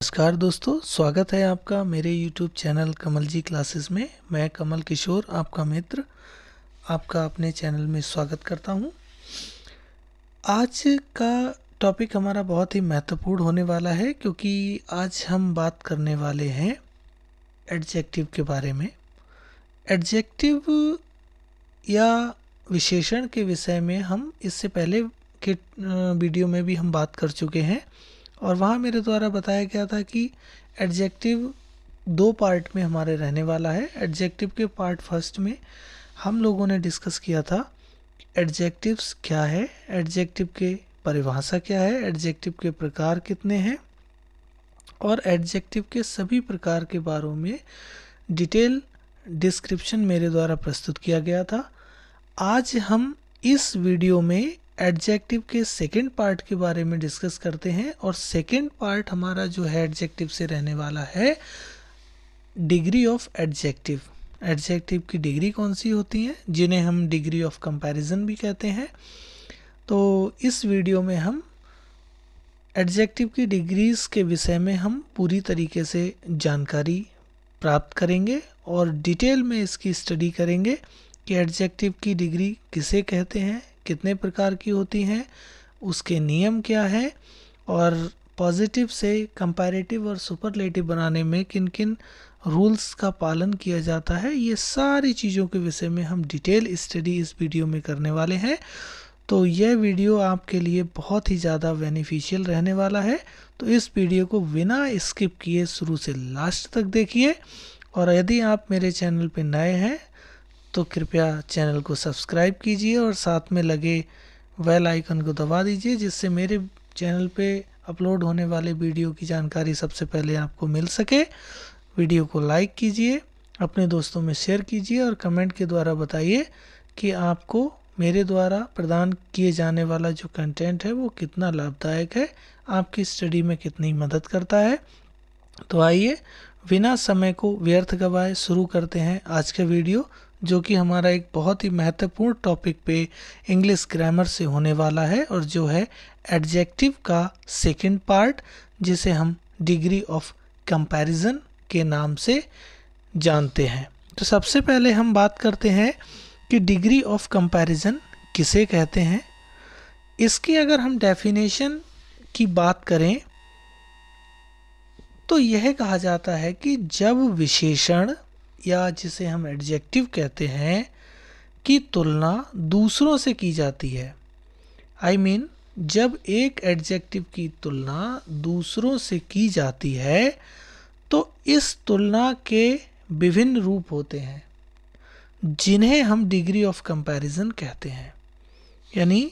नमस्कार दोस्तों, स्वागत है आपका मेरे YouTube चैनल कमल जी क्लासेस में। मैं कमल किशोर, आपका मित्र, आपका अपने चैनल में स्वागत करता हूं। आज का टॉपिक हमारा बहुत ही महत्वपूर्ण होने वाला है, क्योंकि आज हम बात करने वाले हैं एडजेक्टिव के बारे में। एडजेक्टिव या विशेषण के विषय में हम इससे पहले के वीडियो में भी हम बात कर चुके हैं, और वहाँ मेरे द्वारा बताया गया था कि एडजेक्टिव दो पार्ट में हमारे रहने वाला है। एडजेक्टिव के पार्ट फर्स्ट में हम लोगों ने डिस्कस किया था एडजेक्टिव्स क्या है, एडजेक्टिव के परिभाषा क्या है, एडजेक्टिव के प्रकार कितने हैं, और एडजेक्टिव के सभी प्रकार के बारे में डिटेल डिस्क्रिप्शन मेरे द्वारा प्रस्तुत किया गया था। आज हम इस वीडियो में एडजेक्टिव के सेकंड पार्ट के बारे में डिस्कस करते हैं, और सेकंड पार्ट हमारा जो है एडजेक्टिव से रहने वाला है डिग्री ऑफ एडजेक्टिव। एडजेक्टिव की डिग्री कौन सी होती है, जिन्हें हम डिग्री ऑफ कंपैरिजन भी कहते हैं। तो इस वीडियो में हम एडजेक्टिव की डिग्रीज के विषय में हम पूरी तरीके से जानकारी प्राप्त करेंगे और डिटेल में इसकी स्टडी करेंगे कि एडजेक्टिव की डिग्री किसे कहते हैं, कितने प्रकार की होती हैं, उसके नियम क्या है, और पॉजिटिव से कंपैरेटिव और सुपरलेटिव बनाने में किन किन रूल्स का पालन किया जाता है। ये सारी चीज़ों के विषय में हम डिटेल स्टडी इस वीडियो में करने वाले हैं। तो यह वीडियो आपके लिए बहुत ही ज़्यादा बेनिफिशियल रहने वाला है। तो इस वीडियो को बिना स्किप किए शुरू से लास्ट तक देखिए, और यदि आप मेरे चैनल पर नए हैं तो कृपया चैनल को सब्सक्राइब कीजिए और साथ में लगे बेल आइकन को दबा दीजिए, जिससे मेरे चैनल पे अपलोड होने वाले वीडियो की जानकारी सबसे पहले आपको मिल सके। वीडियो को लाइक कीजिए, अपने दोस्तों में शेयर कीजिए, और कमेंट के द्वारा बताइए कि आपको मेरे द्वारा प्रदान किए जाने वाला जो कंटेंट है वो कितना लाभदायक है, आपकी स्टडी में कितनी मदद करता है। तो आइए बिना समय को व्यर्थ गवाए शुरू करते हैं आज का वीडियो, जो कि हमारा एक बहुत ही महत्वपूर्ण टॉपिक पे इंग्लिश ग्रामर से होने वाला है, और जो है एडजेक्टिव का सेकंड पार्ट, जिसे हम डिग्री ऑफ कंपैरिजन के नाम से जानते हैं। तो सबसे पहले हम बात करते हैं कि डिग्री ऑफ कंपैरिजन किसे कहते हैं। इसकी अगर हम डेफिनेशन की बात करें तो यह कहा जाता है कि जब विशेषण या जिसे हम एडजेक्टिव कहते हैं की तुलना दूसरों से की जाती है। जब एक एडजेक्टिव की तुलना दूसरों से की जाती है तो इस तुलना के विभिन्न रूप होते हैं, जिन्हें हम डिग्री ऑफ कंपैरिजन कहते हैं। यानी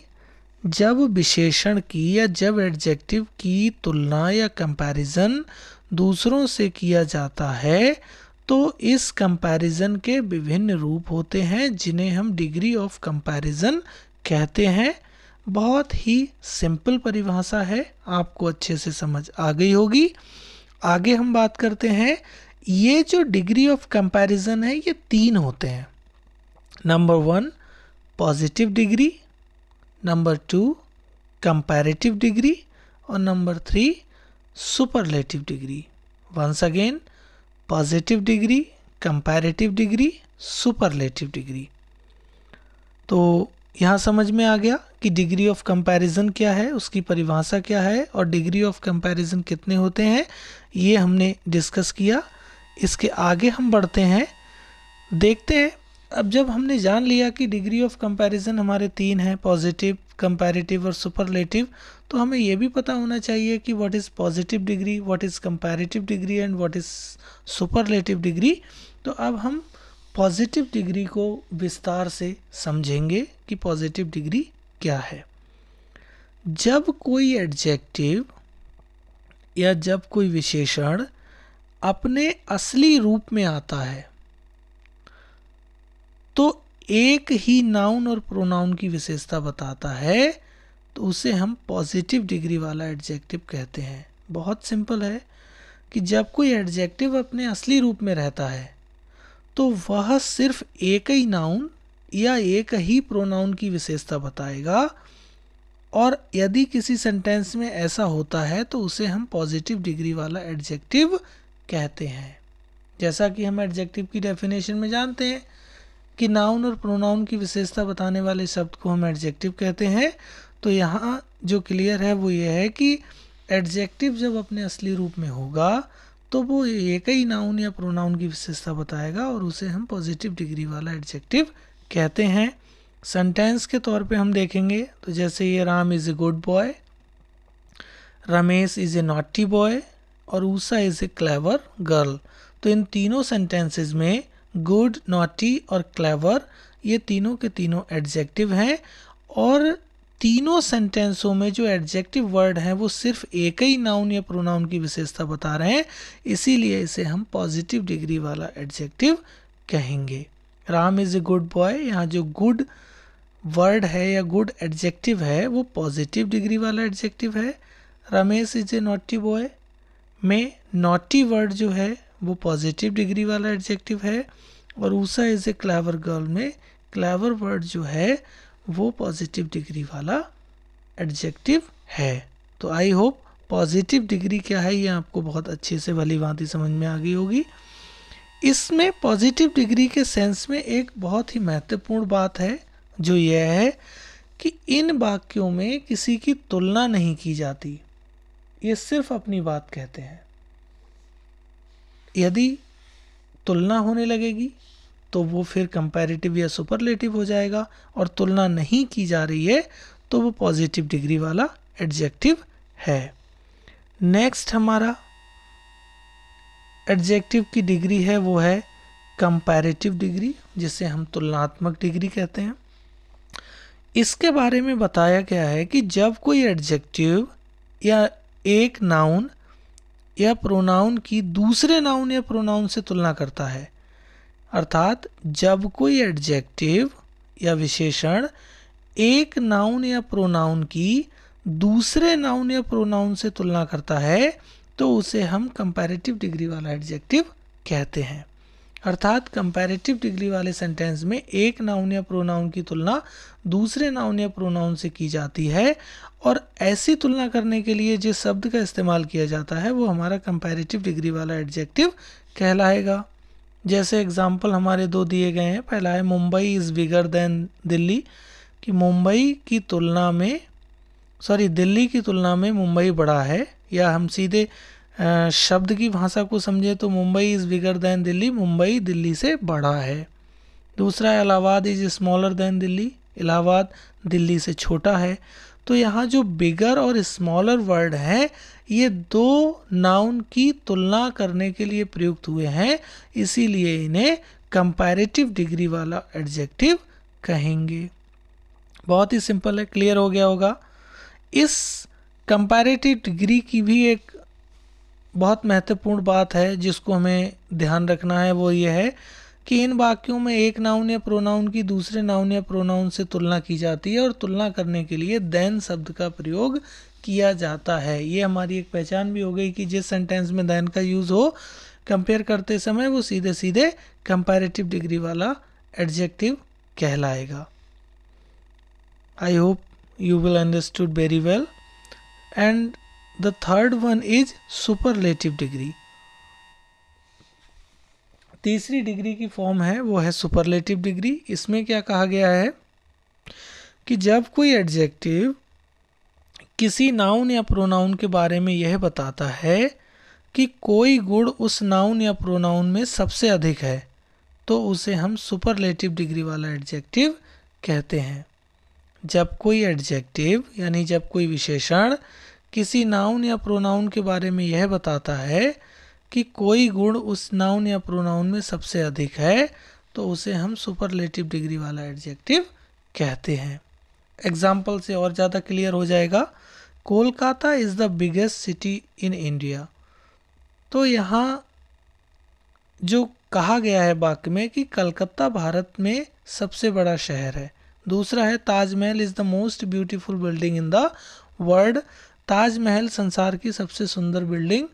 जब विशेषण की या जब एडजेक्टिव की तुलना या कंपैरिजन दूसरों से किया जाता है तो इस कंपैरिजन के विभिन्न रूप होते हैं, जिन्हें हम डिग्री ऑफ कंपैरिजन कहते हैं। बहुत ही सिंपल परिभाषा है, आपको अच्छे से समझ आ गई होगी। आगे हम बात करते हैं। ये जो डिग्री ऑफ कंपैरिजन है ये तीन होते हैं। Number 1 positive degree, number 2 comparative degree, और number 3 superlative degree. Once again, positive degree, comparative degree, superlative degree. तो यहाँ समझ में आ गया कि डिग्री ऑफ कंपैरिजन क्या है, उसकी परिभाषा क्या है, और डिग्री ऑफ कंपैरिजन कितने होते हैं, ये हमने डिस्कस किया। इसके आगे हम बढ़ते हैं, देखते हैं। अब जब हमने जान लिया कि डिग्री ऑफ कंपैरिजन हमारे तीन हैं, पॉजिटिव, कंपैरेटिव और सुपरलेटिव, तो हमें यह भी पता होना चाहिए कि what is positive degree, what is comparative degree and what is superlative degree. तो अब हम पॉजिटिव डिग्री को विस्तार से समझेंगे कि पॉजिटिव डिग्री क्या है। जब कोई एडजेक्टिव या जब कोई विशेषण अपने असली रूप में आता है तो एक ही नाउन और प्रोनाउन की विशेषता बताता है, तो उसे हम पॉजिटिव डिग्री वाला एडजेक्टिव कहते हैं। बहुत सिंपल है कि जब कोई एडजेक्टिव अपने असली रूप में रहता है तो वह सिर्फ एक ही नाउन या एक ही प्रोनाउन की विशेषता बताएगा, और यदि किसी सेंटेंस में ऐसा होता है तो उसे हम पॉजिटिव डिग्री वाला एडजेक्टिव कहते हैं। जैसा कि हम एडजेक्टिव की डेफिनेशन में जानते हैं कि नाउन और प्रोनाउन की विशेषता बताने वाले शब्द को हम एडजेक्टिव कहते हैं, तो यहाँ जो क्लियर है वो ये है कि एडजेक्टिव जब अपने असली रूप में होगा तो वो एक ही नाउन या प्रोनाउन की विशेषता बताएगा और उसे हम पॉजिटिव डिग्री वाला एडजेक्टिव कहते हैं। सेंटेंस के तौर पे हम देखेंगे तो जैसे ये Ram is a good boy, Ramesh is a naughty boy और Usha is a clever girl. तो इन तीनों सेंटेंसेस में गुड, नॉटी और क्लेवर ये तीनों के तीनों एडजेक्टिव हैं और तीनों सेंटेंसों में जो एडजेक्टिव वर्ड हैं वो सिर्फ एक ही नाउन या प्रोनाउन की विशेषता बता रहे हैं, इसीलिए इसे हम पॉजिटिव डिग्री वाला एडजेक्टिव कहेंगे। Ram is a good boy, यहाँ जो गुड वर्ड है या गुड एडजेक्टिव है वो पॉजिटिव डिग्री वाला एडजेक्टिव है। Ramesh is a naughty boy में नॉटी वर्ड जो है वो पॉजिटिव डिग्री वाला एडजेक्टिव है और Usha is a clever girl में क्लेवर वर्ड जो है वो पॉजिटिव डिग्री वाला एडजेक्टिव है। तो आई होप पॉजिटिव डिग्री क्या है ये आपको बहुत अच्छे से भली भांति समझ में आ गई होगी। इसमें पॉजिटिव डिग्री के सेंस में एक बहुत ही महत्वपूर्ण बात है जो यह है कि इन वाक्यों में किसी की तुलना नहीं की जाती, ये सिर्फ अपनी बात कहते हैं। यदि तुलना होने लगेगी तो वो फिर कंपैरेटिव या सुपरलेटिव हो जाएगा और तुलना नहीं की जा रही है तो वो पॉजिटिव डिग्री वाला एडजेक्टिव है। नेक्स्ट हमारा एडजेक्टिव की डिग्री है वो है कंपैरेटिव डिग्री, जिसे हम तुलनात्मक डिग्री कहते हैं। इसके बारे में बताया गया है कि जब कोई एडजेक्टिव या एक नाउन या प्रोनाउन की दूसरे नाउन या प्रोनाउन से तुलना करता है, अर्थात जब कोई एडजेक्टिव या विशेषण एक नाउन या प्रोनाउन की दूसरे नाउन या प्रोनाउन से तुलना करता है तो उसे हम कंपैरेटिव डिग्री वाला एडजेक्टिव कहते हैं। अर्थात कंपैरेटिव डिग्री वाले सेंटेंस में एक नाउन या प्रोनाउन की तुलना दूसरे नाउन या प्रोनाउन से की जाती है और ऐसी तुलना करने के लिए जिस शब्द का इस्तेमाल किया जाता है वो हमारा कंपैरेटिव डिग्री वाला एडजेक्टिव कहलाएगा। जैसे एग्जाम्पल हमारे दो दिए गए हैं। पहला है Mumbai is bigger than Delhi, कि मुंबई की तुलना में दिल्ली की तुलना में मुंबई बड़ा है, या हम सीधे शब्द की भाषा को समझे तो Mumbai is bigger than Delhi, Mumbai Delhi से बड़ा है। दूसरा है Allahabad is smaller than Delhi, Allahabad Delhi से छोटा है। तो यहाँ जो बिगर और स्मॉलर वर्ड हैं ये दो नाउन की तुलना करने के लिए प्रयुक्त हुए हैं, इसीलिए इन्हें कंपैरेटिव डिग्री वाला एडजेक्टिव कहेंगे। बहुत ही सिंपल है, क्लियर हो गया होगा। इस कंपैरेटिव डिग्री की भी एक बहुत महत्वपूर्ण बात है जिसको हमें ध्यान रखना है, वो ये है कि इन वाक्यों में एक नाउन या प्रोनाउन की दूसरे नाउन या प्रोनाउन से तुलना की जाती है और तुलना करने के लिए देन शब्द का प्रयोग किया जाता है। ये हमारी एक पहचान भी हो गई कि जिस सेंटेंस में देन का यूज़ हो कंपेयर करते समय वो सीधे सीधे कंपैरेटिव डिग्री वाला एडजेक्टिव कहलाएगा। I hope you will understood very well. And the third one is superlative degree. तीसरी डिग्री की फॉर्म है वो है सुपरलेटिव डिग्री। इसमें क्या कहा गया है कि जब कोई एडजेक्टिव किसी नाउन या प्रोनाउन के बारे में यह बताता है कि कोई गुण उस नाउन या प्रोनाउन में सबसे अधिक है तो उसे हम सुपरलेटिव डिग्री वाला एडजेक्टिव कहते हैं। जब कोई एडजेक्टिव यानी जब कोई विशेषण किसी नाउन या प्रोनाउन के बारे में यह बताता है कि कोई गुण उस नाउन या प्रोनाउन में सबसे अधिक है तो उसे हम सुपरलेटिव डिग्री वाला एडजेक्टिव कहते हैं। एग्जाम्पल से और ज़्यादा क्लियर हो जाएगा। Kolkata is the biggest city in India. तो यहाँ जो कहा गया है वाक्य में कि कलकत्ता भारत में सबसे बड़ा शहर है। दूसरा है Taj Mahal is the most beautiful building in the world. Taj Mahal संसार की सबसे सुंदर बिल्डिंग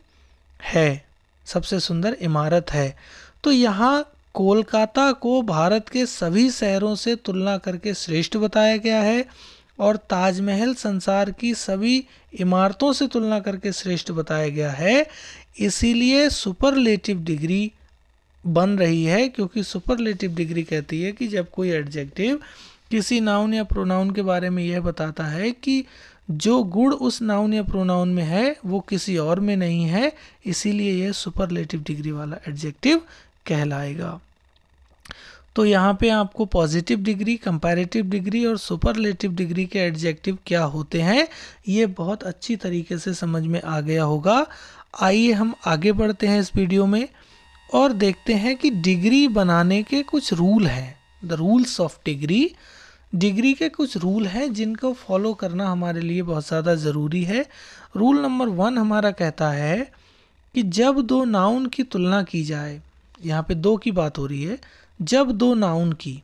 है, सबसे सुंदर इमारत है। तो यहाँ कोलकाता को भारत के सभी शहरों से तुलना करके श्रेष्ठ बताया गया है और ताजमहल संसार की सभी इमारतों से तुलना करके श्रेष्ठ बताया गया है, इसीलिए सुपरलेटिव डिग्री बन रही है, क्योंकि सुपरलेटिव डिग्री कहती है कि जब कोई एडजेक्टिव किसी नाउन या प्रोनाउन के बारे में यह बताता है कि जो गुण उस नाउन या प्रोनाउन में है वो किसी और में नहीं है, इसीलिए यह सुपरलेटिव डिग्री वाला एडजेक्टिव कहलाएगा। तो यहाँ पे आपको पॉजिटिव डिग्री, कंपैरेटिव डिग्री और सुपरलेटिव डिग्री के एडजेक्टिव क्या होते हैं ये बहुत अच्छी तरीके से समझ में आ गया होगा। आइए हम आगे बढ़ते हैं इस वीडियो में और देखते हैं कि डिग्री बनाने के कुछ रूल हैं। The rules of degree, degree के कुछ रूल हैं जिनको फॉलो करना हमारे लिए बहुत ज़्यादा ज़रूरी है। रूल नंबर 1 हमारा कहता है कि जब दो नाउन की तुलना की जाए, यहाँ पे दो की बात हो रही है, जब दो नाउन की,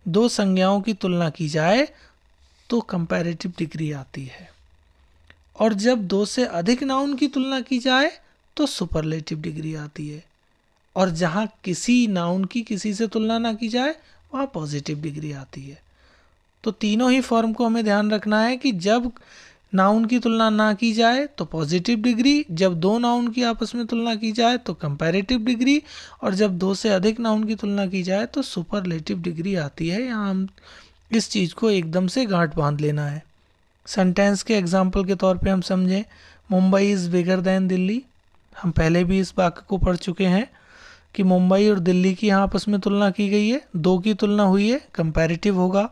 दो संज्ञाओं की तुलना की जाए तो कंपैरेटिव डिग्री आती है, और जब दो से अधिक नाउन की तुलना की जाए तो सुपरलेटिव डिग्री आती है, और जहाँ किसी नाउन की किसी से तुलना ना की जाए वहाँ पॉजिटिव डिग्री आती है। तो तीनों ही फॉर्म को हमें ध्यान रखना है कि जब नाउन की तुलना ना की जाए तो पॉजिटिव डिग्री, जब दो नाउन की आपस में तुलना की जाए तो कंपैरेटिव डिग्री, और जब दो से अधिक नाउन की तुलना की जाए तो सुपरलेटिव डिग्री आती है। यहाँ हम इस चीज़ को एकदम से गांठ बांध लेना है। सेंटेंस के एग्जाम्पल के तौर पे हम समझें, Mumbai is bigger than Delhi. हम पहले भी इस वाक्य को पढ़ चुके हैं कि मुंबई और दिल्ली की यहाँ आपस में तुलना की गई है, दो की तुलना हुई है, कंपैरेटिव होगा।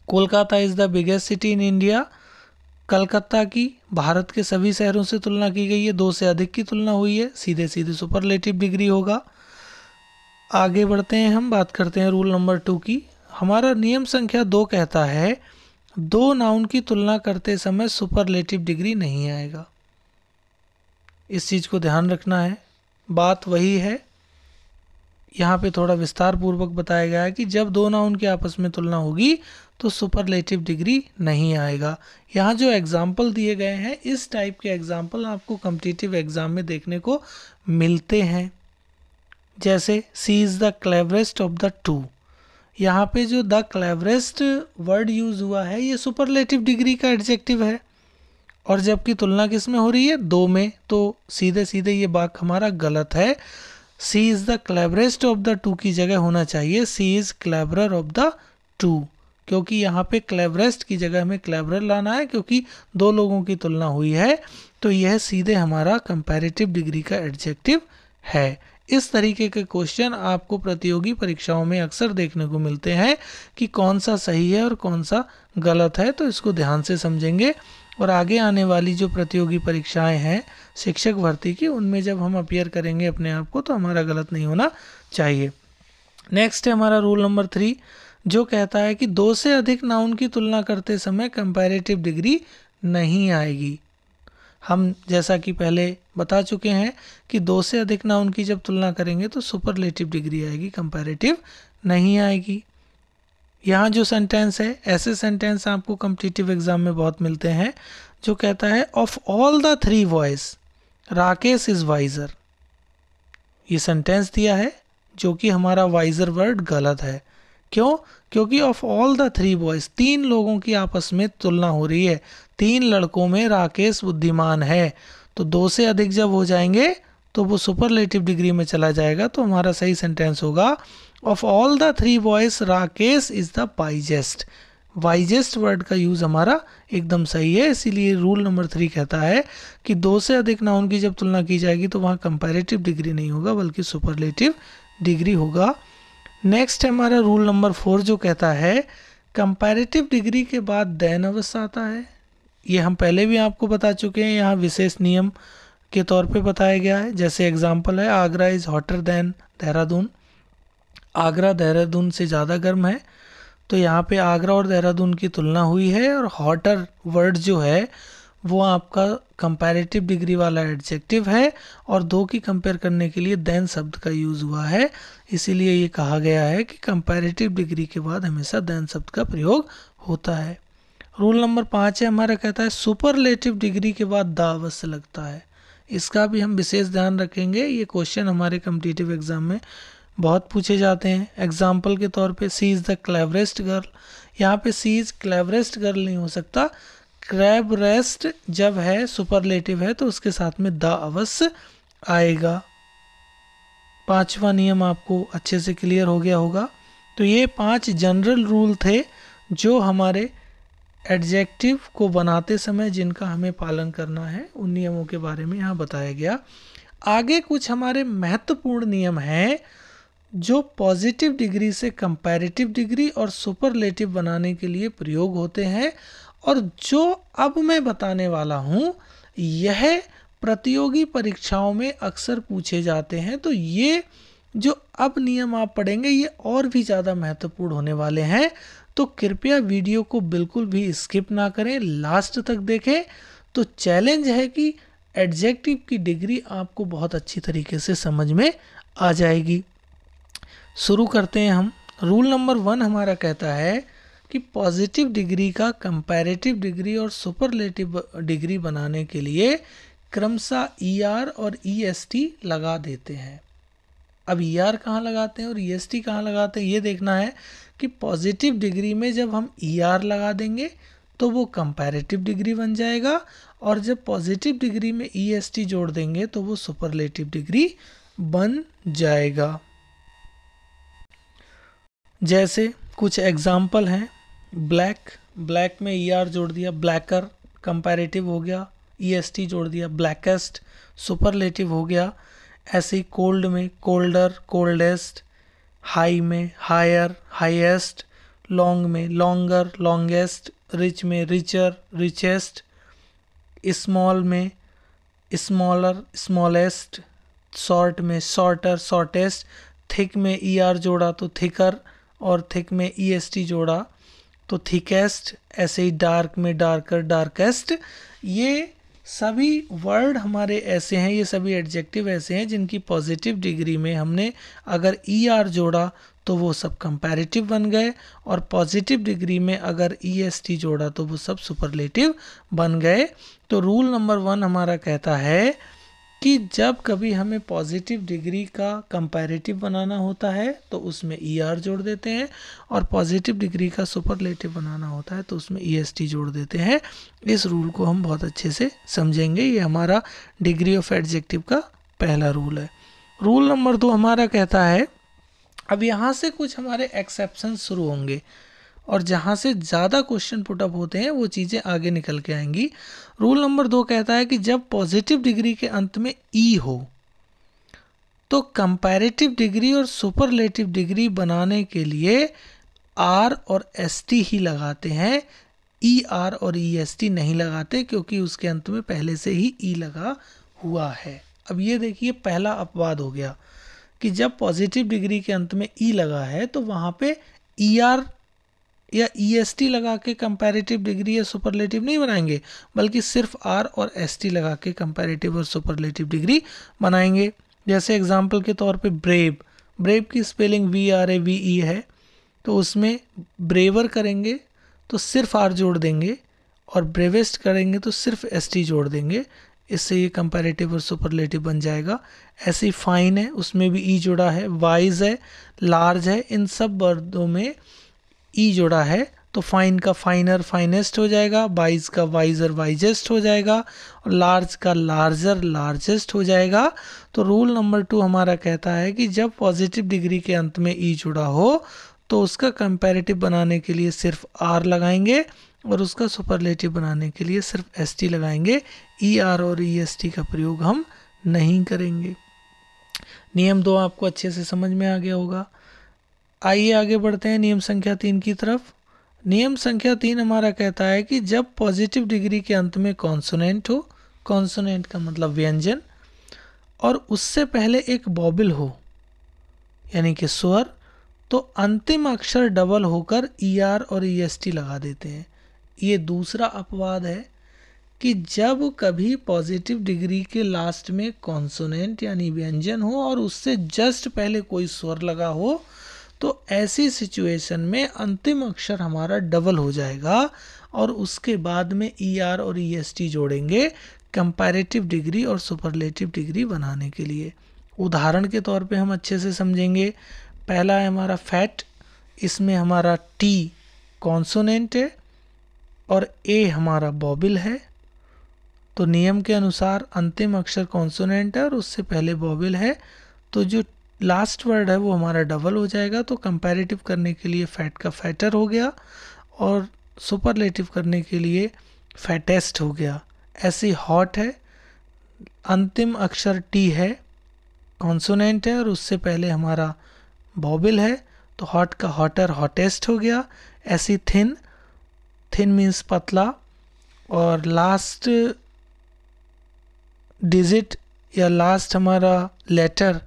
Kolkata is the biggest city in India, Calcutta की भारत के सभी शहरों से तुलना की गई है, दो से अधिक की तुलना हुई है, सीधे सीधे सुपरलेटिव डिग्री होगा। आगे बढ़ते हैं, हम बात करते हैं रूल नंबर 2 की। हमारा नियम संख्या 2 कहता है दो नाउन की तुलना करते समय सुपरलेटिव डिग्री नहीं आएगा। इस चीज़ को ध्यान रखना है। बात वही है, यहाँ पे थोड़ा विस्तार पूर्वक बताया गया है कि जब दो नाउन की आपस में तुलना होगी तो सुपरलेटिव डिग्री नहीं आएगा। यहाँ जो एग्जाम्पल दिए गए हैं इस टाइप के एग्जाम्पल आपको कॉम्पिटिटिव एग्जाम में देखने को मिलते हैं। जैसे she is the cleverest of the two, यहाँ पे जो द क्लेवरेस्ट वर्ड यूज हुआ है ये सुपरलेटिव डिग्री का एडजेक्टिव है, और जबकि तुलना किस में हो रही है, दो में, तो सीधे सीधे ये वाक्य हमारा गलत है। She is the cleverest of the two की जगह होना चाहिए she is cleverer of the two, क्योंकि यहाँ पे क्लेवरेस्ट की जगह हमें क्लेवरर लाना है, क्योंकि दो लोगों की तुलना हुई है, तो यह सीधे हमारा कंपैरेटिव डिग्री का एडजेक्टिव है। इस तरीके के क्वेश्चन आपको प्रतियोगी परीक्षाओं में अक्सर देखने को मिलते हैं कि कौन सा सही है और कौन सा गलत है, तो इसको ध्यान से समझेंगे। और आगे आने वाली जो प्रतियोगी परीक्षाएं हैं शिक्षक भर्ती की, उनमें जब हम अपीयर करेंगे अपने आप को तो हमारा गलत नहीं होना चाहिए। नेक्स्ट है हमारा रूल नंबर 3 जो कहता है कि दो से अधिक नाउन की तुलना करते समय कंपैरेटिव डिग्री नहीं आएगी। हम जैसा कि पहले बता चुके हैं कि दो से अधिक नाउन की जब तुलना करेंगे तो सुपरलेटिव डिग्री आएगी, कंपैरेटिव नहीं आएगी। यहाँ जो सेंटेंस है, ऐसे सेंटेंस आपको कॉम्पिटिटिव एग्जाम में बहुत मिलते हैं जो कहता है of all the 3 boys Rakesh is wiser. ये सेंटेंस दिया है जो कि हमारा वाइजर वर्ड गलत है। क्यों? क्योंकि ऑफ ऑल द 3 बॉयज, 3 लोगों की आपस में तुलना हो रही है, 3 लड़कों में राकेश बुद्धिमान है, तो दो से अधिक जब हो जाएंगे तो वो सुपरलेटिव डिग्री में चला जाएगा। तो हमारा सही सेंटेंस होगा of all the 3 boys Rakesh is the wisest. Wisest word का यूज हमारा एकदम सही है, इसीलिए रूल नंबर 3 कहता है कि दो से अधिक नाउन की जब तुलना की जाएगी तो वहाँ कंपैरेटिव डिग्री नहीं होगा बल्कि सुपरलेटिव डिग्री होगा। नेक्स्ट है हमारा रूल नंबर 4 जो कहता है कंपैरेटिव डिग्री के बाद देन अवस्था आता है। ये हम पहले भी आपको बता चुके हैं, यहाँ विशेष नियम के तौर पे बताया गया है। जैसे एग्जांपल है Agra is hotter then Dehradun, Agra Dehradun से ज़्यादा गर्म है, तो यहाँ पे आगरा और देहरादून की तुलना हुई है और हॉटर वर्ड जो है वो आपका कंपैरेटिव डिग्री वाला एडजेक्टिव है और दो की कंपेयर करने के लिए देन शब्द का यूज़ हुआ है, इसीलिए ये कहा गया है कि कंपैरेटिव डिग्री के बाद हमेशा देन शब्द का प्रयोग होता है। रूल नंबर 5 है हमारा, कहता है सुपरलेटिव डिग्री के बाद द अवश्य लगता है। इसका भी हम विशेष ध्यान रखेंगे, ये क्वेश्चन हमारे कॉम्पिटिटिव एग्जाम में बहुत पूछे जाते हैं। एग्जाम्पल के तौर पे सी इज़ द क्लेवरेस्ट गर्ल, यहाँ पे सी इज क्लेवरेस्ट गर्ल नहीं हो सकता, क्लेवरेस्ट जब है सुपरलेटिव है तो उसके साथ में द अवश्य आएगा। पांचवा नियम आपको अच्छे से क्लियर हो गया होगा। तो ये 5 जनरल रूल थे जो हमारे एडजेक्टिव को बनाते समय जिनका हमें पालन करना है, उन नियमों के बारे में यहाँ बताया गया। आगे कुछ हमारे महत्वपूर्ण नियम हैं जो पॉजिटिव डिग्री से कंपैरेटिव डिग्री और सुपरलेटिव बनाने के लिए प्रयोग होते हैं, और जो अब मैं बताने वाला हूँ यह प्रतियोगी परीक्षाओं में अक्सर पूछे जाते हैं। तो ये जो अब नियम आप पढ़ेंगे ये और भी ज़्यादा महत्वपूर्ण होने वाले हैं, तो कृपया वीडियो को बिल्कुल भी स्किप ना करें, लास्ट तक देखें। तो चैलेंज है कि एडजेक्टिव की डिग्री आपको बहुत अच्छी तरीके से समझ में आ जाएगी। शुरू करते हैं हम। रूल नंबर 1 हमारा कहता है कि पॉजिटिव डिग्री का कंपैरेटिव डिग्री और सुपरलेटिव डिग्री बनाने के लिए क्रमशः ER और EST लगा देते हैं। अब ER कहाँ लगाते हैं और EST कहाँ लगाते हैं ये देखना है कि पॉजिटिव डिग्री में जब हम ER लगा देंगे तो वो कंपैरेटिव डिग्री बन जाएगा, और जब पॉजिटिव डिग्री में EST जोड़ देंगे तो वो सुपरलेटिव डिग्री बन जाएगा। जैसे कुछ एग्जाम्पल हैं, ब्लैक में ER जोड़ दिया, ब्लैकर कंपैरेटिव हो गया, EST जोड़ दिया, ब्लैकेस्ट सुपरलेटिव हो गया। ऐसे ही कोल्ड में कोल्डर, कोल्डेस्ट, हाई में हायर, हाईएस्ट, लॉन्ग में लॉन्गर, लॉन्गेस्ट, रिच में रिचर, रिचेस्ट, स्मॉल में स्मॉलर, स्मॉलेस्ट, शॉर्ट में शॉर्टर, शॉर्टेस्ट, थिक में ER जोड़ा तो थिकर, और थिक में EST जोड़ा तो थिकेस्ट। ऐसे ही डार्क में डार्कर, डार्केस्ट। ये सभी वर्ड हमारे ऐसे हैं, ये सभी एडजेक्टिव ऐसे हैं जिनकी पॉजिटिव डिग्री में हमने अगर ER जोड़ा तो वो सब कंपैरेटिव बन गए, और पॉजिटिव डिग्री में अगर EST जोड़ा तो वो सब सुपरलेटिव बन गए। तो रूल नंबर 1 हमारा कहता है कि जब कभी हमें पॉजिटिव डिग्री का कंपैरेटिव बनाना होता है तो उसमें ER जोड़ देते हैं, और पॉजिटिव डिग्री का सुपरलेटिव बनाना होता है तो उसमें EST जोड़ देते हैं। इस रूल को हम बहुत अच्छे से समझेंगे। ये हमारा डिग्री ऑफ एडजेक्टिव का पहला रूल है। रूल नंबर 2 हमारा कहता है, अब यहाँ से कुछ हमारे एक्सेप्शन शुरू होंगे और जहाँ से ज़्यादा क्वेश्चन पुट अप होते हैं वो चीज़ें आगे निकल के आएंगी। रूल नंबर 2 कहता है कि जब पॉजिटिव डिग्री के अंत में E हो तो कंपैरेटिव डिग्री और सुपरलेटिव डिग्री बनाने के लिए R और ST ही लगाते हैं, ER और EST नहीं लगाते, क्योंकि उसके अंत में पहले से ही E लगा हुआ है। अब ये देखिए पहला अपवाद हो गया कि जब पॉजिटिव डिग्री के अंत में E लगा है तो वहाँ पे ER या EST लगा के कंपैरेटिव डिग्री या सुपरलेटिव नहीं बनाएंगे, बल्कि सिर्फ R और ST लगा के कंपैरेटिव और सुपरलेटिव डिग्री बनाएंगे। जैसे एग्जांपल के तौर पे ब्रेव की स्पेलिंग BRAVE है, तो उसमें ब्रेवर करेंगे तो सिर्फ R जोड़ देंगे, और ब्रेवेस्ट करेंगे तो सिर्फ ST जोड़ देंगे। इससे ये कंपैरेटिव और सुपरलेटिव बन जाएगा। ऐसे ही फाइन है, उसमें भी E जोड़ा है, वाइज है, लार्ज है, इन सब वर्डों में E जोड़ा है तो फाइन का फाइनर, फाइनेस्ट हो जाएगा, वाइज का वाइजर, वाइजेस्ट हो जाएगा, और लार्ज का लार्जर, लार्जेस्ट हो जाएगा। तो रूल नंबर 2 हमारा कहता है कि जब पॉजिटिव डिग्री के अंत में E जुड़ा हो तो उसका कंपैरेटिव बनाने के लिए सिर्फ R लगाएंगे, और उसका सुपरलेटिव बनाने के लिए सिर्फ ST लगाएंगे। ER और EST का प्रयोग हम नहीं करेंगे। नियम 2 आपको अच्छे से समझ में आ गया होगा। आइए आगे बढ़ते हैं नियम संख्या 3 की तरफ। नियम संख्या 3 हमारा कहता है कि जब पॉजिटिव डिग्री के अंत में कॉन्सोनेंट हो, कॉन्सोनेंट का मतलब व्यंजन, और उससे पहले एक वोवेल हो यानी कि स्वर, तो अंतिम अक्षर डबल होकर ER और EST लगा देते हैं। ये दूसरा अपवाद है कि जब कभी पॉजिटिव डिग्री के लास्ट में कॉन्सोनेंट यानी व्यंजन हो और उससे जस्ट पहले कोई स्वर लगा हो, तो ऐसी सिचुएशन में अंतिम अक्षर हमारा डबल हो जाएगा, और उसके बाद में ER और EST जोड़ेंगे कंपैरेटिव डिग्री और सुपरलेटिव डिग्री बनाने के लिए। उदाहरण के तौर पे हम अच्छे से समझेंगे। पहला है हमारा फैट, इसमें हमारा T कॉन्सोनेंट है और ए हमारा वॉवेल है, तो नियम के अनुसार अंतिम अक्षर कॉन्सोनेंट है और उससे पहले वॉवेल है, तो जो लास्ट वर्ड है वो हमारा डबल हो जाएगा। तो कंपैरेटिव करने के लिए फैट का फैटर हो गया और सुपरलेटिव करने के लिए फैटेस्ट हो गया। ऐसी हॉट है, अंतिम अक्षर टी है, कॉन्सोनेंट है और उससे पहले हमारा वॉवेल है, तो हॉट का हॉटर हॉटेस्ट हो गया। ऐसी थिन, थिन मीन्स पतला, और लास्ट डिजिट या लास्ट हमारा लेटर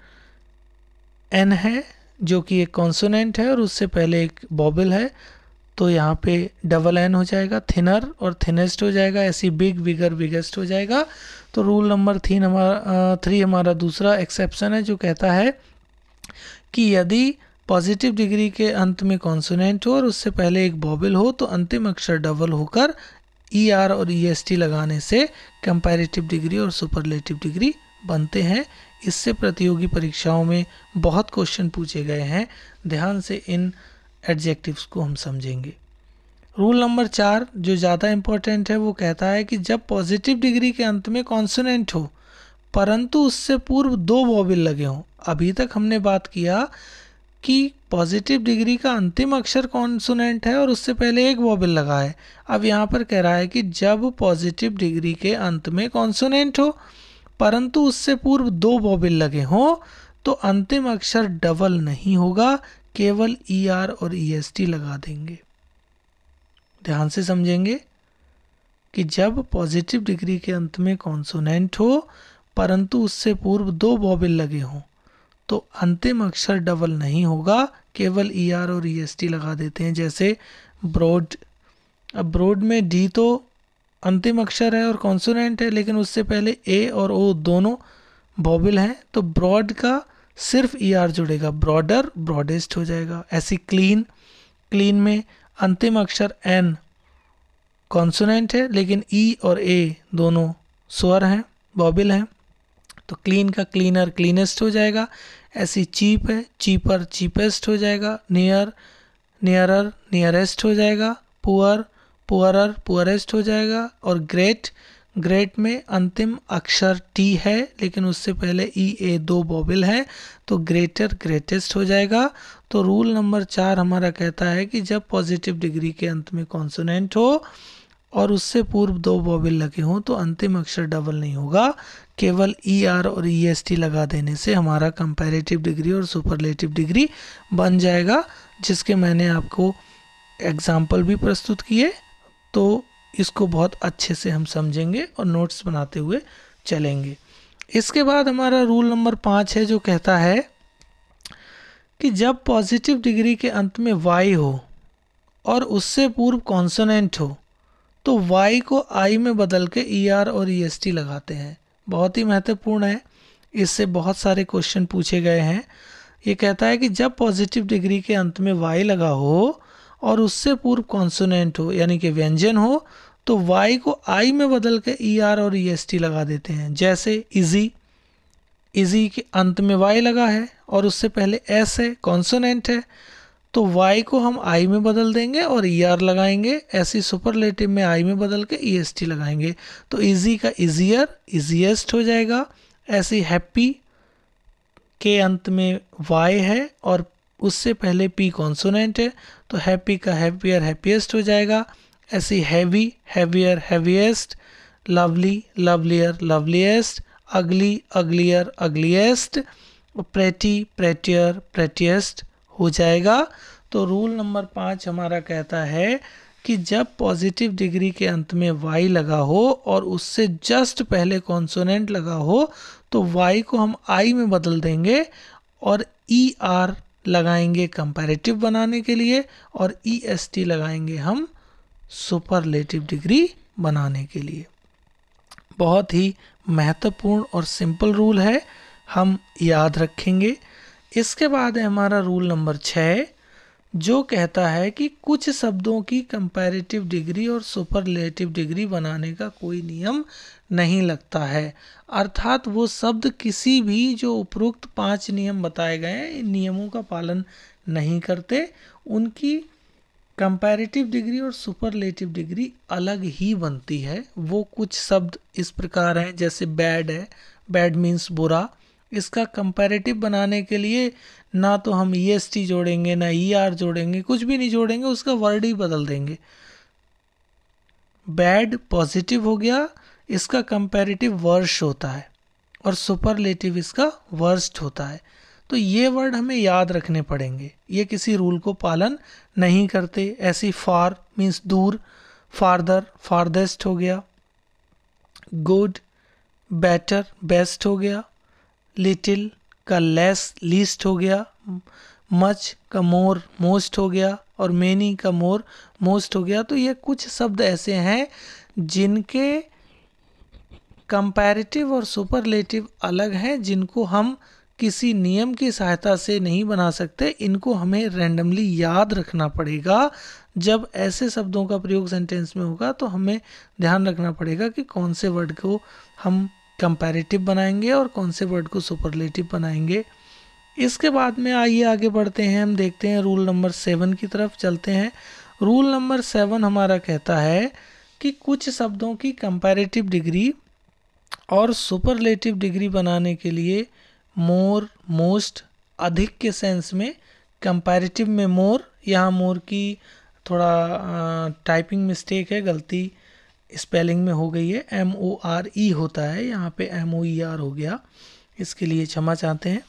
एन है जो कि एक कॉन्सोनेंट है और उससे पहले एक वॉवेल है, तो यहाँ पे डबल एन हो जाएगा, थिनर और थिनेस्ट हो जाएगा। ऐसी बिग, बिगर, बिगेस्ट हो जाएगा। तो रूल नंबर 3 हमारा दूसरा एक्सेप्शन है जो कहता है कि यदि पॉजिटिव डिग्री के अंत में कॉन्सोनेंट हो और उससे पहले एक वॉवेल हो तो अंतिम अक्षर डबल होकर ई आर और ई एस टी लगाने से कंपैरेटिव डिग्री और सुपरलेटिव डिग्री बनते हैं। इससे प्रतियोगी परीक्षाओं में बहुत क्वेश्चन पूछे गए हैं। ध्यान से इन एडजेक्टिव्स को हम समझेंगे। रूल नंबर 4 जो ज़्यादा इम्पोर्टेंट है वो कहता है कि जब पॉजिटिव डिग्री के अंत में कॉन्सोनेंट हो परंतु उससे पूर्व 2 वॉवेल लगे हों। अभी तक हमने बात किया कि पॉजिटिव डिग्री का अंतिम अक्षर कॉन्सोनेंट है और उससे पहले एक वॉवेल लगा है। अब यहाँ पर कह रहा है कि जब पॉजिटिव डिग्री के अंत में कॉन्सोनेंट हो परंतु उससे पूर्व 2 वॉवेल लगे हों तो अंतिम अक्षर डबल नहीं होगा, केवल ई आर और ई एस टी लगा देंगे। ध्यान से समझेंगे कि जब पॉजिटिव डिग्री के अंत में कॉन्सोनेंट हो परंतु उससे पूर्व 2 वॉवेल लगे हों तो अंतिम अक्षर डबल नहीं होगा, केवल ई आर और ई एस टी लगा देते हैं। जैसे ब्रॉड, अब ब्रॉड में डी तो अंतिम अक्षर है और कॉन्सोनेंट है, लेकिन उससे पहले ए और ओ दोनों वॉवेल हैं, तो ब्रॉड का सिर्फ ई आर जुड़ेगा, ब्रॉडर, ब्रॉडेस्ट हो जाएगा। ऐसी क्लीन, क्लीन में अंतिम अक्षर एन कॉन्सोनेंट है लेकिन ई और ए दोनों स्वर हैं, वॉवेल हैं, तो क्लीन का क्लीनर, क्लीनेस्ट हो जाएगा। ऐसी चीप है, चीपर, चीपेस्ट हो जाएगा। नियर, नियरर, नियरेस्ट हो जाएगा। पुअर, पुअरर, पुअरेस्ट हो जाएगा। और ग्रेट, ग्रेट में अंतिम अक्षर टी है लेकिन उससे पहले ई ए 2 वॉवेल है, तो ग्रेटर, ग्रेटेस्ट हो जाएगा। तो रूल नंबर 4 हमारा कहता है कि जब पॉजिटिव डिग्री के अंत में कॉन्सोनेंट हो और उससे पूर्व 2 वॉवेल लगे हों तो अंतिम अक्षर डबल नहीं होगा, केवल ई आर और ई एस टी लगा देने से हमारा कंपैरेटिव डिग्री और सुपरलेटिव डिग्री बन जाएगा, जिसके मैंने आपको एग्जाम्पल भी प्रस्तुत किए। तो इसको बहुत अच्छे से हम समझेंगे और नोट्स बनाते हुए चलेंगे। इसके बाद हमारा रूल नंबर 5 है जो कहता है कि जब पॉजिटिव डिग्री के अंत में वाई हो और उससे पूर्व कॉन्सोनेंट हो तो y को i में बदल के ई आर और ई एस टी लगाते हैं। बहुत ही महत्वपूर्ण है, इससे बहुत सारे क्वेश्चन पूछे गए हैं। ये कहता है कि जब पॉजिटिव डिग्री के अंत में y लगा हो और उससे पूर्व कॉन्सोनेंट हो यानी कि व्यंजन हो तो y को i में बदल के ई आर और ई एस टी लगा देते हैं। जैसे इजी, इजी के अंत में y लगा है और उससे पहले s है, कॉन्सोनेंट है, तो y को हम i में बदल देंगे और ई आर लगाएंगे। ऐसी सुपरलेटिव में i में बदल के ई एस टी लगाएंगे, तो इजी का इजियर, इजीएस्ट हो जाएगा। ऐसी हैप्पी के अंत में y है और उससे पहले p कॉन्सोनेंट है, तो हैप्पी का हैप्पियर, हैप्पीएस्ट हो जाएगा। ऐसी heavy, heavier, heaviest, lovely, lovelier, loveliest, अगली, अगलियर, अगलीएस्ट, प्रेटी, प्रेटियर, प्रेटिएस्ट हो जाएगा। तो रूल नंबर 5 हमारा कहता है कि जब पॉजिटिव डिग्री के अंत में y लगा हो और उससे जस्ट पहले कॉन्सोनेंट लगा हो तो y को हम i में बदल देंगे और ई आर लगाएंगे कंपैरेटिव बनाने के लिए और ई एस टी लगाएंगे हम सुपरलेटिव डिग्री बनाने के लिए। बहुत ही महत्वपूर्ण और सिंपल रूल है, हम याद रखेंगे। इसके बाद है हमारा रूल नंबर 6 जो कहता है कि कुछ शब्दों की कंपैरेटिव डिग्री और सुपरलेटिव डिग्री बनाने का कोई नियम नहीं लगता है। अर्थात वो शब्द किसी भी जो उपरोक्त 5 नियम बताए गए हैं इन नियमों का पालन नहीं करते, उनकी कंपैरेटिव डिग्री और सुपरलेटिव डिग्री अलग ही बनती है। वो कुछ शब्द इस प्रकार हैं, जैसे बैड है, बैड मीन्स बुरा। इसका कंपैरेटिव बनाने के लिए ना तो हम EST जोड़ेंगे ना ER जोड़ेंगे, कुछ भी नहीं जोड़ेंगे, उसका वर्ड ही बदल देंगे। बैड पॉजिटिव हो गया, इसका कंपैरेटिव वर्स्ट होता है, और सुपरलेटिव इसका वर्स्ट होता है। तो ये वर्ड हमें याद रखने पड़ेंगे, ये किसी रूल को पालन नहीं करते। ऐसी फार मीन्स दूर, फार्दर फारदेस्ट हो गया, गुड बेटर बेस्ट हो गया, लिटिल का लेस लीस्ट हो गया, मच का मोर मोस्ट हो गया, और मेनी का मोर मोस्ट हो गया। तो ये कुछ शब्द ऐसे हैं जिनके कंपैरेटिव और सुपरलेटिव अलग हैं, जिनको हम किसी नियम की सहायता से नहीं बना सकते। इनको हमें रैंडमली याद रखना पड़ेगा। जब ऐसे शब्दों का प्रयोग सेंटेंस में होगा तो हमें ध्यान रखना पड़ेगा कि कौन से वर्ड को हम कंपैरेटिव बनाएंगे और कौन से वर्ड को सुपरलेटिव बनाएंगे। इसके बाद में आइए आगे बढ़ते हैं, हम देखते हैं रूल नंबर 7 की तरफ चलते हैं। रूल नंबर 7 हमारा कहता है कि कुछ शब्दों की कंपैरेटिव डिग्री और सुपरलेटिव डिग्री बनाने के लिए मोर मोस्ट अधिक के सेंस में, कंपैरेटिव में मोर, यहाँ मोर की थोड़ा टाइपिंग मिस्टेक है, गलती स्पेलिंग में हो गई है, MORE होता है, यहाँ पे MOER हो गया, इसके लिए क्षमा चाहते हैं।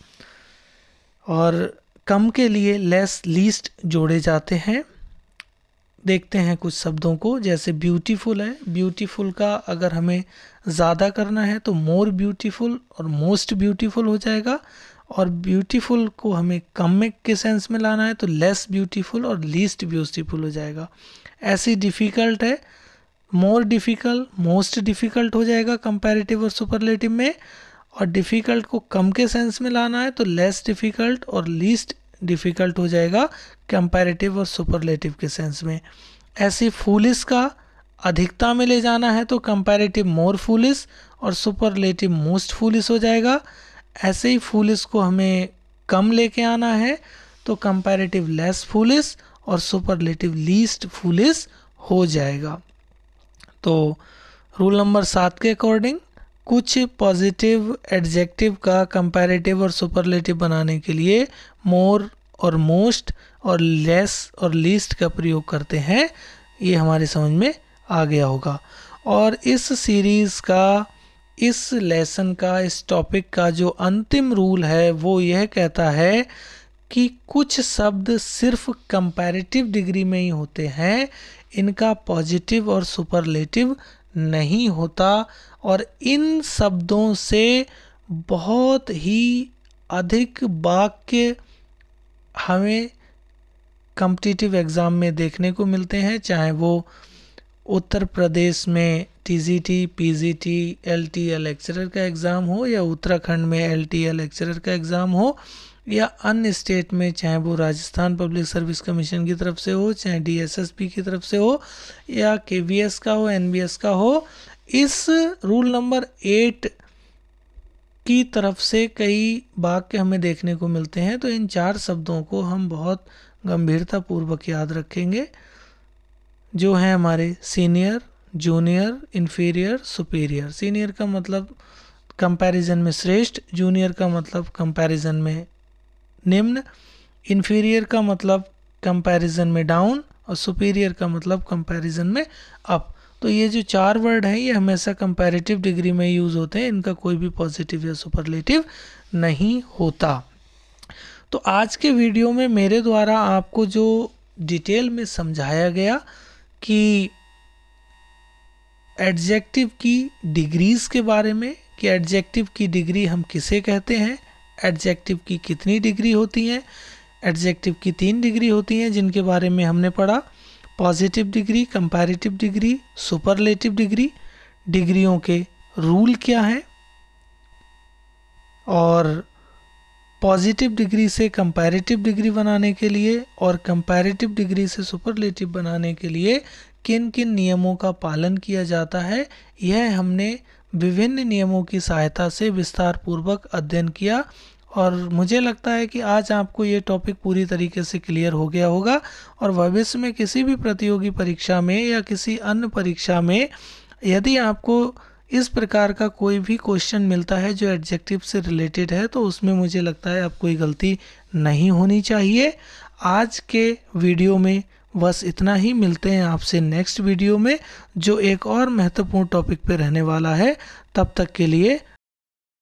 और कम के लिए लेस लीस्ट जोड़े जाते हैं। देखते हैं कुछ शब्दों को, जैसे ब्यूटीफुल है, ब्यूटीफुल का अगर हमें ज़्यादा करना है तो मोर ब्यूटीफुल और मोस्ट ब्यूटीफुल हो जाएगा, और ब्यूटीफुल को हमें कम में के सेंस में लाना है तो लेस ब्यूटीफुल और लीस्ट ब्यूटीफुल हो जाएगा। ऐसी डिफ़िकल्ट है, मोर डिफ़िकल्ट मोस्ट डिफ़िकल्ट हो जाएगा कंपैरेटिव और सुपरलेटिव में, और डिफ़िकल्ट को कम के सेंस में लाना है तो लेस डिफ़िकल्ट और लीस्ट डिफ़िकल्ट हो जाएगा कंपैरेटिव और सुपरलेटिव के सेंस में। ऐसी फूलिश का अधिकता में ले जाना है तो कंपैरेटिव मोर फूलिश और सुपरलेटिव मोस्ट फूलिश हो जाएगा। ऐसे ही फूलिश को हमें कम लेके आना है तो कंपैरेटिव लेस फूलिश और सुपरलेटिव लीस्ट फूलिश हो जाएगा। तो रूल नंबर 7 के अकॉर्डिंग कुछ पॉजिटिव एडजेक्टिव का कंपैरेटिव और सुपरलेटिव बनाने के लिए मोर और मोस्ट और लेस और लीस्ट का प्रयोग करते हैं। ये हमारी समझ में आ गया होगा। और इस सीरीज़ का, इस लेसन का, इस टॉपिक का जो अंतिम रूल है वो यह कहता है कि कुछ शब्द सिर्फ कंपैरेटिव डिग्री में ही होते हैं, इनका पॉजिटिव और सुपरलेटिव नहीं होता, और इन शब्दों से बहुत ही अधिक वाक्य हमें कॉम्पिटिटिव एग्ज़ाम में देखने को मिलते हैं, चाहे वो उत्तर प्रदेश में TGT, PGT, LTL लेक्चरर का एग्ज़ाम हो, या उत्तराखंड में LTL लेक्चरर का एग्ज़ाम हो, या अन्य स्टेट में चाहे वो राजस्थान पब्लिक सर्विस कमीशन की तरफ से हो, चाहे DSSP की तरफ से हो, या KVS का हो, NBS का हो। इस रूल नंबर 8 की तरफ से कई वाक्य हमें देखने को मिलते हैं। तो इन 4 शब्दों को हम बहुत गंभीरतापूर्वक याद रखेंगे, जो हैं हमारे senior, junior, inferior, superior. Senior का मतलब कंपैरिजन में श्रेष्ठ, जूनियर का मतलब कंपैरिजन में निम्न, इन्फीरियर का मतलब कंपैरिजन में डाउन, और सुपीरियर का मतलब कंपैरिजन में अप। तो ये जो 4 वर्ड हैं ये हमेशा कंपैरेटिव डिग्री में यूज़ होते हैं, इनका कोई भी पॉजिटिव या सुपरलेटिव नहीं होता। तो आज के वीडियो में मेरे द्वारा आपको जो डिटेल में समझाया गया कि एडजेक्टिव की डिग्रीज़ के बारे में, कि एडजेक्टिव की डिग्री हम किसे कहते हैं, एडजेक्टिव की कितनी डिग्री होती हैं। एडजेक्टिव की 3 डिग्री होती हैं जिनके बारे में हमने पढ़ा, positive degree, comparative degree, superlative degree. डिग्रियों के रूल क्या हैं, और पॉजिटिव डिग्री से कंपैरेटिव डिग्री बनाने के लिए और कंपैरेटिव डिग्री से सुपरलेटिव बनाने के लिए किन किन नियमों का पालन किया जाता है, यह हमने विभिन्न नियमों की सहायता से विस्तार पूर्वक अध्ययन किया। और मुझे लगता है कि आज आपको ये टॉपिक पूरी तरीके से क्लियर हो गया होगा और भविष्य में किसी भी प्रतियोगी परीक्षा में या किसी अन्य परीक्षा में यदि आपको इस प्रकार का कोई भी क्वेश्चन मिलता है जो एडजेक्टिव से रिलेटेड है, तो उसमें मुझे लगता है अब कोई गलती नहीं होनी चाहिए। आज के वीडियो में बस इतना ही। मिलते हैं आपसे नेक्स्ट वीडियो में जो एक और महत्वपूर्ण टॉपिक पे रहने वाला है। तब तक के लिए